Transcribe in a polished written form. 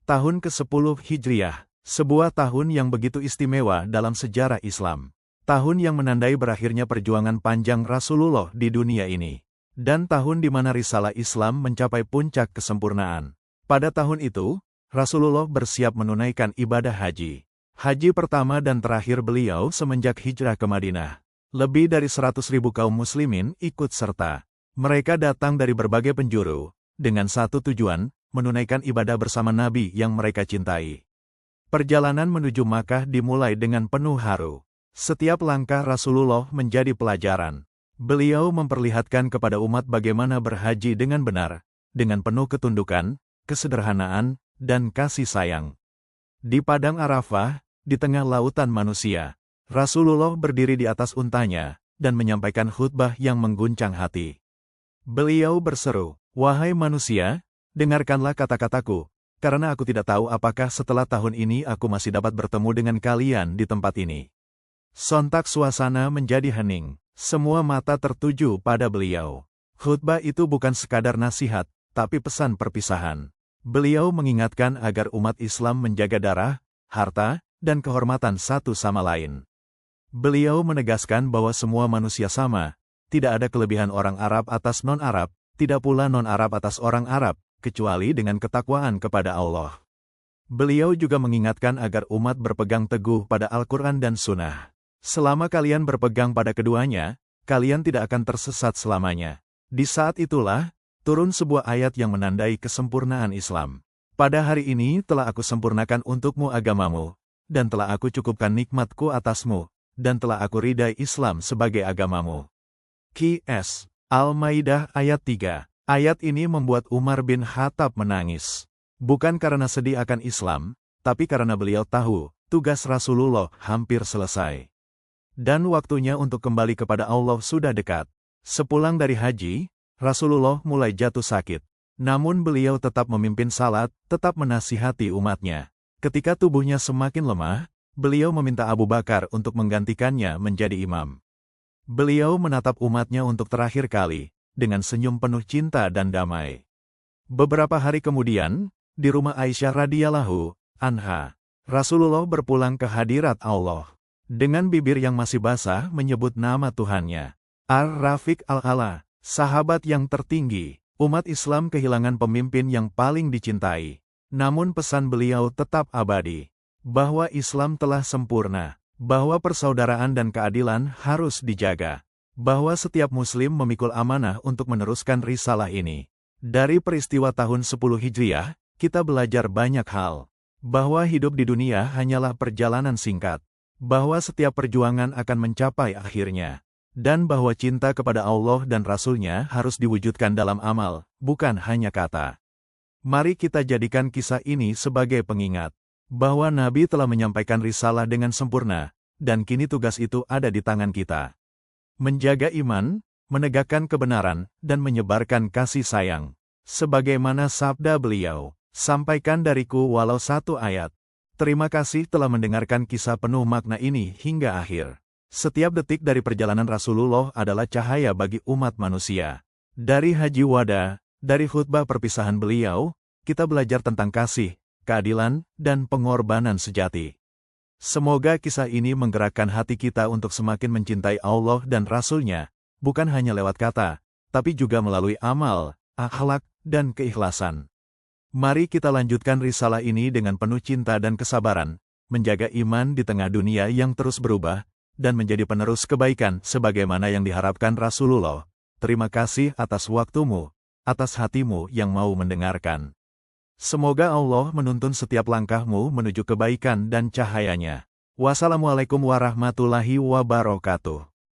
Tahun ke-10 Hijriah, sebuah tahun yang begitu istimewa dalam sejarah Islam. Tahun yang menandai berakhirnya perjuangan panjang Rasulullah di dunia ini. Dan tahun di mana risalah Islam mencapai puncak kesempurnaan. Pada tahun itu, Rasulullah bersiap menunaikan ibadah haji. Haji pertama dan terakhir beliau semenjak hijrah ke Madinah. Lebih dari 100.000 kaum muslimin ikut serta. Mereka datang dari berbagai penjuru, dengan satu tujuan, menunaikan ibadah bersama Nabi yang mereka cintai. Perjalanan menuju Makkah dimulai dengan penuh haru. Setiap langkah Rasulullah menjadi pelajaran. Beliau memperlihatkan kepada umat bagaimana berhaji dengan benar, dengan penuh ketundukan, kesederhanaan, dan kasih sayang. Di padang Arafah, di tengah lautan manusia, Rasulullah berdiri di atas untanya, dan menyampaikan khutbah yang mengguncang hati. Beliau berseru, "Wahai manusia, dengarkanlah kata-kataku, karena aku tidak tahu apakah setelah tahun ini aku masih dapat bertemu dengan kalian di tempat ini." Sontak suasana menjadi hening, semua mata tertuju pada beliau. Khutbah itu bukan sekadar nasihat, tapi pesan perpisahan. Beliau mengingatkan agar umat Islam menjaga darah, harta, dan kehormatan satu sama lain. Beliau menegaskan bahwa semua manusia sama, tidak ada kelebihan orang Arab atas non-Arab, tidak pula non-Arab atas orang Arab, kecuali dengan ketakwaan kepada Allah. Beliau juga mengingatkan agar umat berpegang teguh pada Al-Quran dan Sunnah. Selama kalian berpegang pada keduanya, kalian tidak akan tersesat selamanya. Di saat itulah, turun sebuah ayat yang menandai kesempurnaan Islam. Pada hari ini telah aku sempurnakan untukmu agamamu, dan telah aku cukupkan nikmatku atasmu, dan telah aku ridai Islam sebagai agamamu. Qs. Al-Maidah ayat 3. Ayat ini membuat Umar bin Khattab menangis. Bukan karena sedih akan Islam, tapi karena beliau tahu, tugas Rasulullah hampir selesai. Dan waktunya untuk kembali kepada Allah sudah dekat. Sepulang dari haji, Rasulullah mulai jatuh sakit. Namun beliau tetap memimpin salat, tetap menasihati umatnya. Ketika tubuhnya semakin lemah, beliau meminta Abu Bakar untuk menggantikannya menjadi imam. Beliau menatap umatnya untuk terakhir kali, dengan senyum penuh cinta dan damai. Beberapa hari kemudian, di rumah Aisyah radhiyallahu anha, Rasulullah berpulang ke hadirat Allah. Dengan bibir yang masih basah menyebut nama Tuhannya. Ar-Rafiq al-A'la, sahabat yang tertinggi, umat Islam kehilangan pemimpin yang paling dicintai. Namun pesan beliau tetap abadi, bahwa Islam telah sempurna, bahwa persaudaraan dan keadilan harus dijaga, bahwa setiap muslim memikul amanah untuk meneruskan risalah ini. Dari peristiwa tahun 10 Hijriah, kita belajar banyak hal, bahwa hidup di dunia hanyalah perjalanan singkat, bahwa setiap perjuangan akan mencapai akhirnya, dan bahwa cinta kepada Allah dan Rasul-Nya harus diwujudkan dalam amal, bukan hanya kata. Mari kita jadikan kisah ini sebagai pengingat, bahwa Nabi telah menyampaikan risalah dengan sempurna, dan kini tugas itu ada di tangan kita. Menjaga iman, menegakkan kebenaran, dan menyebarkan kasih sayang. Sebagaimana sabda beliau, "Sampaikan dariku walau satu ayat." Terima kasih telah mendengarkan kisah penuh makna ini hingga akhir. Setiap detik dari perjalanan Rasulullah adalah cahaya bagi umat manusia. Dari Haji Wada, dari khutbah perpisahan beliau, kita belajar tentang kasih, keadilan, dan pengorbanan sejati. Semoga kisah ini menggerakkan hati kita untuk semakin mencintai Allah dan Rasul-Nya, bukan hanya lewat kata, tapi juga melalui amal, akhlak, dan keikhlasan. Mari kita lanjutkan risalah ini dengan penuh cinta dan kesabaran, menjaga iman di tengah dunia yang terus berubah, dan menjadi penerus kebaikan sebagaimana yang diharapkan Rasulullah. Terima kasih atas waktumu, atas hatimu yang mau mendengarkan. Semoga Allah menuntun setiap langkahmu menuju kebaikan dan cahayanya. Wassalamualaikum warahmatullahi wabarakatuh.